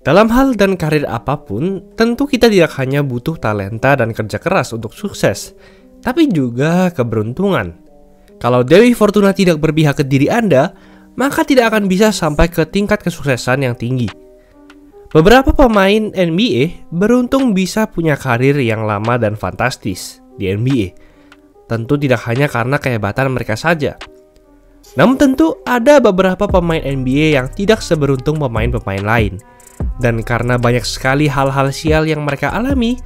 Dalam hal dan karir apapun, tentu kita tidak hanya butuh talenta dan kerja keras untuk sukses, tapi juga keberuntungan. Kalau Dewi Fortuna tidak berpihak ke diri Anda, maka tidak akan bisa sampai ke tingkat kesuksesan yang tinggi. Beberapa pemain NBA beruntung bisa punya karir yang lama dan fantastis di NBA. Tentu tidak hanya karena kehebatan mereka saja. Namun tentu ada beberapa pemain NBA yang tidak seberuntung pemain-pemain lain. Dan karena banyak sekali hal-hal sial yang mereka alami,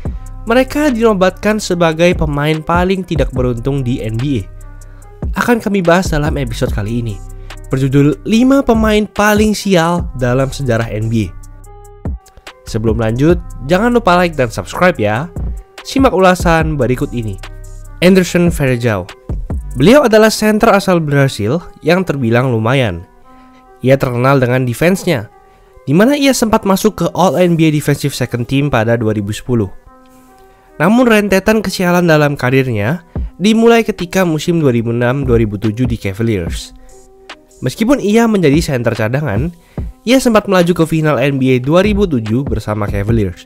mereka dinobatkan sebagai pemain paling tidak beruntung di NBA. Akan kami bahas dalam episode kali ini, berjudul 5 pemain paling sial dalam sejarah NBA. Sebelum lanjut, jangan lupa like dan subscribe ya. Simak ulasan berikut ini. Anderson Varejão. Beliau adalah center asal Brasil yang terbilang lumayan. Ia terkenal dengan defense-nya, di mana ia sempat masuk ke All-NBA Defensive Second Team pada 2010. Namun rentetan kesialan dalam karirnya dimulai ketika musim 2006-2007 di Cavaliers. Meskipun ia menjadi center cadangan, ia sempat melaju ke final NBA 2007 bersama Cavaliers.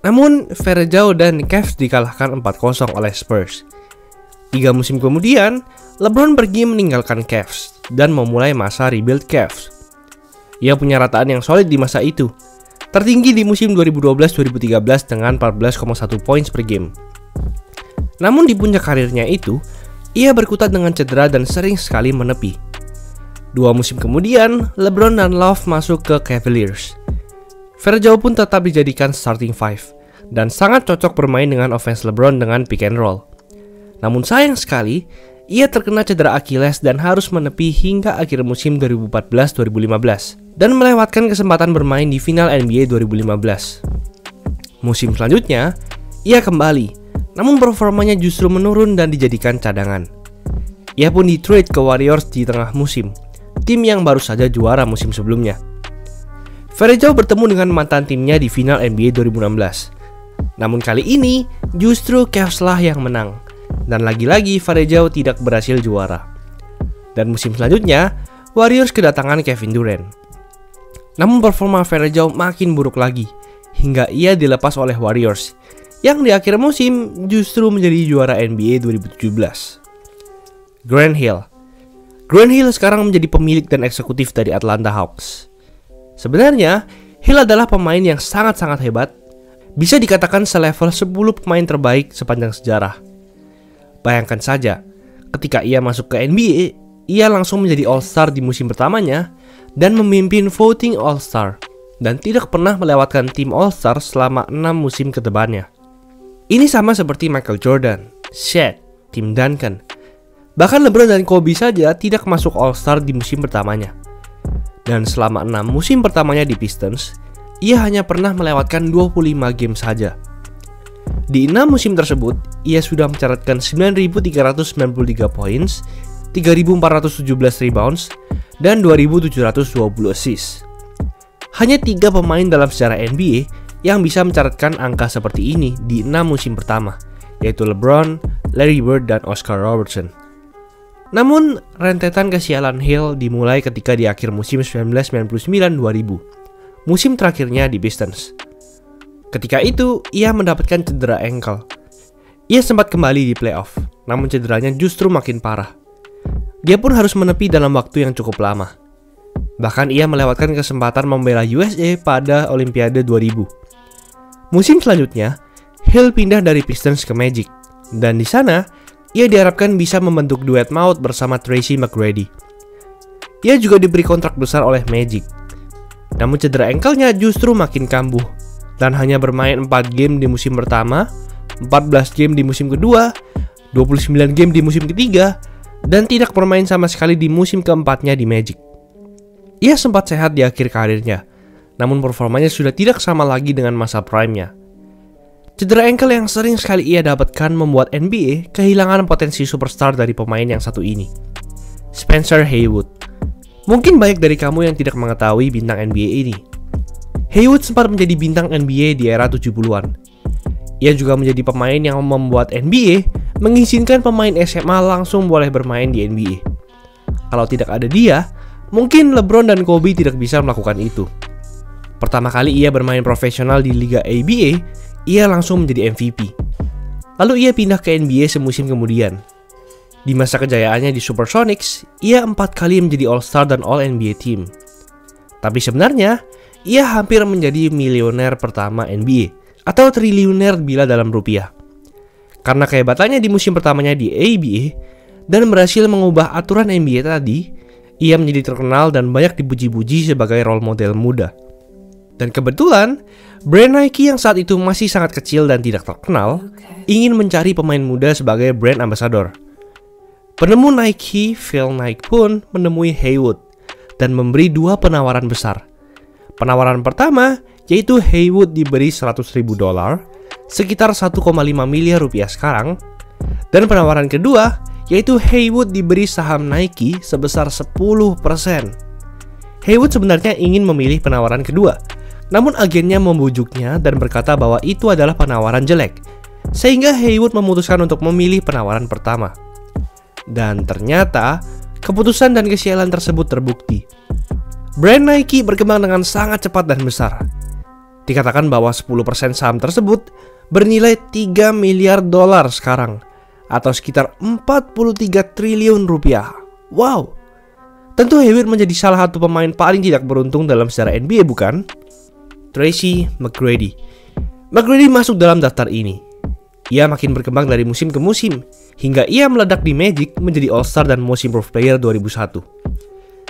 Namun Varejão dan Cavs dikalahkan 4-0 oleh Spurs. 3 musim kemudian, LeBron pergi meninggalkan Cavs dan memulai masa rebuild Cavs. Ia punya rataan yang solid di masa itu, tertinggi di musim 2012-2013 dengan 14,1 points per game. Namun di puncak karirnya itu, ia berkutat dengan cedera dan sering sekali menepi. 2 musim kemudian, LeBron dan Love masuk ke Cavaliers. Varejão pun tetap dijadikan starting five dan sangat cocok bermain dengan offense LeBron dengan pick and roll. Namun sayang sekali, ia terkena cedera Achilles dan harus menepi hingga akhir musim 2014-2015 dan melewatkan kesempatan bermain di final NBA 2015. Musim selanjutnya, ia kembali, namun performanya justru menurun dan dijadikan cadangan. Ia pun di-trade ke Warriors di tengah musim, tim yang baru saja juara musim sebelumnya. Varejão bertemu dengan mantan timnya di final NBA 2016. Namun kali ini, justru Cavs lah yang menang. Dan lagi-lagi Varejão tidak berhasil juara. Dan musim selanjutnya, Warriors kedatangan Kevin Durant. Namun performa Varejão makin buruk lagi, hingga ia dilepas oleh Warriors, yang di akhir musim justru menjadi juara NBA 2017. Grant Hill. Grant Hill sekarang menjadi pemilik dan eksekutif dari Atlanta Hawks. Sebenarnya, Hill adalah pemain yang sangat-sangat hebat, bisa dikatakan selevel 10 pemain terbaik sepanjang sejarah. Bayangkan saja, ketika ia masuk ke NBA, ia langsung menjadi All-Star di musim pertamanya dan memimpin voting All-Star dan tidak pernah melewatkan tim All-Star selama 6 musim ke depannya. Ini sama seperti Michael Jordan, Shaq, Tim Duncan. Bahkan LeBron dan Kobe saja tidak masuk All-Star di musim pertamanya. Dan selama 6 musim pertamanya di Pistons, ia hanya pernah melewatkan 25 game saja. Di 6 musim tersebut, ia sudah mencatatkan 9.393 points, 3.417 rebounds, dan 2.720 assists. Hanya 3 pemain dalam sejarah NBA yang bisa mencatatkan angka seperti ini di 6 musim pertama, yaitu LeBron, Larry Bird, dan Oscar Robertson. Namun, rentetan kesialan Hill dimulai ketika di akhir musim 1999-2000, musim terakhirnya di Pistons. Ketika itu, ia mendapatkan cedera ankle. Ia sempat kembali di playoff, namun cederanya justru makin parah. Dia pun harus menepi dalam waktu yang cukup lama. Bahkan ia melewatkan kesempatan membela USA pada Olimpiade 2000. Musim selanjutnya, Hill pindah dari Pistons ke Magic, dan di sana ia diharapkan bisa membentuk duet maut bersama Tracy McGrady. Ia juga diberi kontrak besar oleh Magic. Namun cedera ankle-nya justru makin kambuh, dan hanya bermain 4 game di musim pertama, 14 game di musim kedua, 29 game di musim ketiga, dan tidak bermain sama sekali di musim keempatnya di Magic. Ia sempat sehat di akhir karirnya, namun performanya sudah tidak sama lagi dengan masa prime-nya. Cedera ankle yang sering sekali ia dapatkan membuat NBA kehilangan potensi superstar dari pemain yang satu ini, Spencer Haywood. Mungkin banyak dari kamu yang tidak mengetahui bintang NBA ini. Haywood sempat menjadi bintang NBA di era 70-an. Ia juga menjadi pemain yang membuat NBA mengizinkan pemain SMA langsung boleh bermain di NBA. Kalau tidak ada dia, mungkin LeBron dan Kobe tidak bisa melakukan itu. Pertama kali ia bermain profesional di Liga ABA, ia langsung menjadi MVP. Lalu ia pindah ke NBA semusim kemudian. Di masa kejayaannya di Supersonics, ia 4 kali menjadi All-Star dan All-NBA Team. Tapi sebenarnya, ia hampir menjadi milioner pertama NBA, atau triliuner bila dalam rupiah. Karena kehebatannya di musim pertamanya di ABA, dan berhasil mengubah aturan NBA tadi, ia menjadi terkenal dan banyak dipuji-puji sebagai role model muda. Dan kebetulan, brand Nike yang saat itu masih sangat kecil dan tidak terkenal, ingin mencari pemain muda sebagai brand ambassador. Penemu Nike, Phil Knight pun menemui Haywood dan memberi 2 penawaran besar. Penawaran pertama yaitu Haywood diberi $100.000, sekitar 1,5 miliar rupiah sekarang. Dan penawaran kedua yaitu Haywood diberi saham Nike sebesar 10%. Haywood sebenarnya ingin memilih penawaran kedua, namun agennya membujuknya dan berkata bahwa itu adalah penawaran jelek, sehingga Haywood memutuskan untuk memilih penawaran pertama. Dan ternyata, keputusan dan kesialan tersebut terbukti. Brand Nike berkembang dengan sangat cepat dan besar. Dikatakan bahwa 10% saham tersebut bernilai $3 miliar sekarang, atau sekitar 43 triliun rupiah. Wow! Tentu Haywood menjadi salah satu pemain paling tidak beruntung dalam sejarah NBA, bukan? Tracy McGrady. McGrady masuk dalam daftar ini. Ia makin berkembang dari musim ke musim, hingga ia meledak di Magic menjadi All-Star dan Most Improved Player 2001.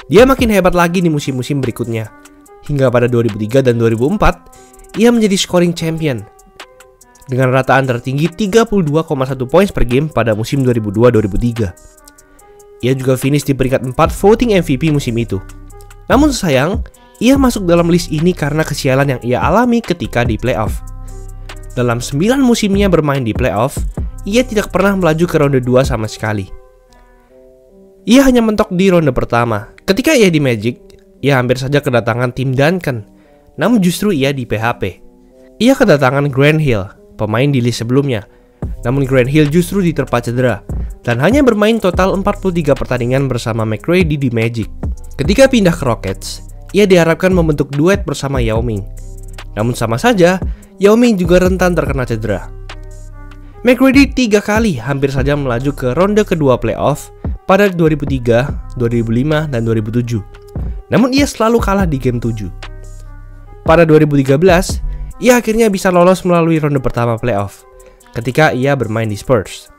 Dia makin hebat lagi di musim-musim berikutnya, hingga pada 2003 dan 2004, ia menjadi scoring champion dengan rataan tertinggi 32,1 points per game pada musim 2002-2003. Ia juga finish di peringkat 4 voting MVP musim itu. Namun sayang, ia masuk dalam list ini karena kesialan yang ia alami ketika di playoff. Dalam 9 musimnya bermain di playoff, ia tidak pernah melaju ke ronde 2 sama sekali. Ia hanya mentok di ronde pertama. Ketika ia di Magic, ia hampir saja kedatangan Tim Duncan, namun justru ia di PHP. Ia kedatangan Grant Hill, pemain di list sebelumnya, namun Grant Hill justru diterpa cedera dan hanya bermain total 43 pertandingan bersama McGrady di Magic. Ketika pindah ke Rockets, ia diharapkan membentuk duet bersama Yao Ming. Namun sama saja, Yao Ming juga rentan terkena cedera. McGrady 3 kali hampir saja melaju ke ronde kedua playoff pada 2003, 2005, dan 2007. Namun ia selalu kalah di game 7. Pada 2013, ia akhirnya bisa lolos melalui ronde pertama playoff ketika ia bermain di Spurs.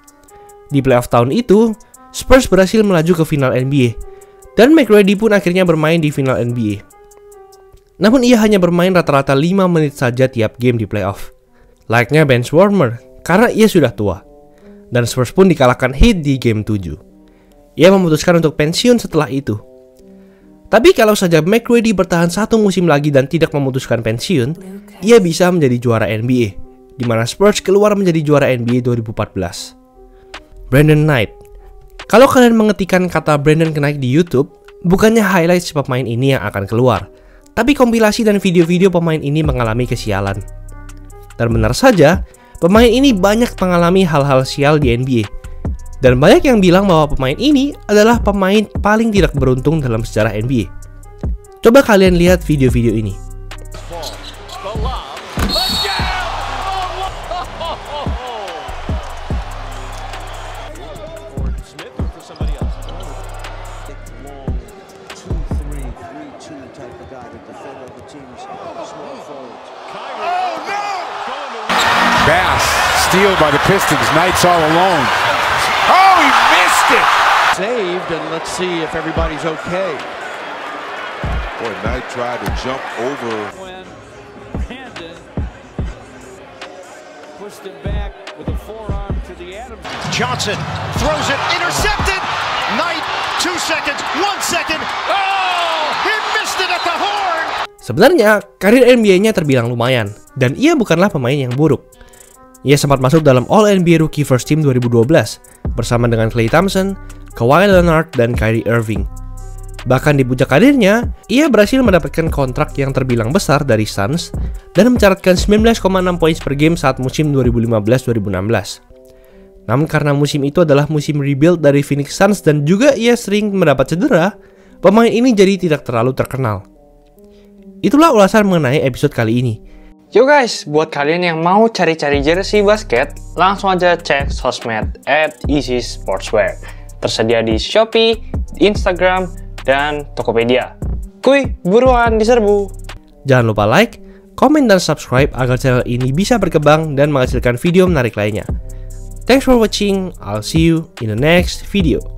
Di playoff tahun itu, Spurs berhasil melaju ke final NBA dan McGrady pun akhirnya bermain di final NBA. Namun ia hanya bermain rata-rata 5 menit saja tiap game di playoff, layaknya bench warmer karena ia sudah tua. Dan Spurs pun dikalahkan Heat di game 7. Ia memutuskan untuk pensiun setelah itu. Tapi kalau saja McGrady bertahan 1 musim lagi dan tidak memutuskan pensiun, ia bisa menjadi juara NBA, di mana Spurs keluar menjadi juara NBA 2014. Brandon Knight. Kalau kalian mengetikkan kata Brandon Knight di YouTube, bukannya highlight si pemain ini yang akan keluar, tapi kompilasi dan video-video pemain ini mengalami kesialan. Dan benar saja, pemain ini banyak mengalami hal-hal sial di NBA. Dan banyak yang bilang bahwa pemain ini adalah pemain paling tidak beruntung dalam sejarah NBA. Coba kalian lihat video-video ini. Bass, steal by the Pistons. Knight's all alone. Oh, he missed it! Saved, and let's see if everybody's okay. Boy, Knight tried to jump over. When Brandon pushed him back with a forearm to the Adams. Johnson throws it, intercepted. Knight, 2 seconds, 1 second. Oh, he missed it at the horn. Sebenarnya, karir NBA-nya terbilang lumayan, dan ia bukanlah pemain yang buruk. Ia sempat masuk dalam All-NBA Rookie First Team 2012 bersama dengan Klay Thompson, Kawhi Leonard, dan Kyrie Irving. Bahkan di puncak karirnya, ia berhasil mendapatkan kontrak yang terbilang besar dari Suns dan mencatatkan 19,6 poin per game saat musim 2015-2016. Namun karena musim itu adalah musim rebuild dari Phoenix Suns dan juga ia sering mendapat cedera, pemain ini jadi tidak terlalu terkenal. Itulah ulasan mengenai episode kali ini. Yo guys, buat kalian yang mau cari-cari jersey basket, langsung aja cek sosmed @easysportswear. Tersedia di Shopee, Instagram, dan Tokopedia. Kuy, buruan diserbu! Jangan lupa like, komen, dan subscribe agar channel ini bisa berkembang dan menghasilkan video menarik lainnya. Thanks for watching, I'll see you in the next video.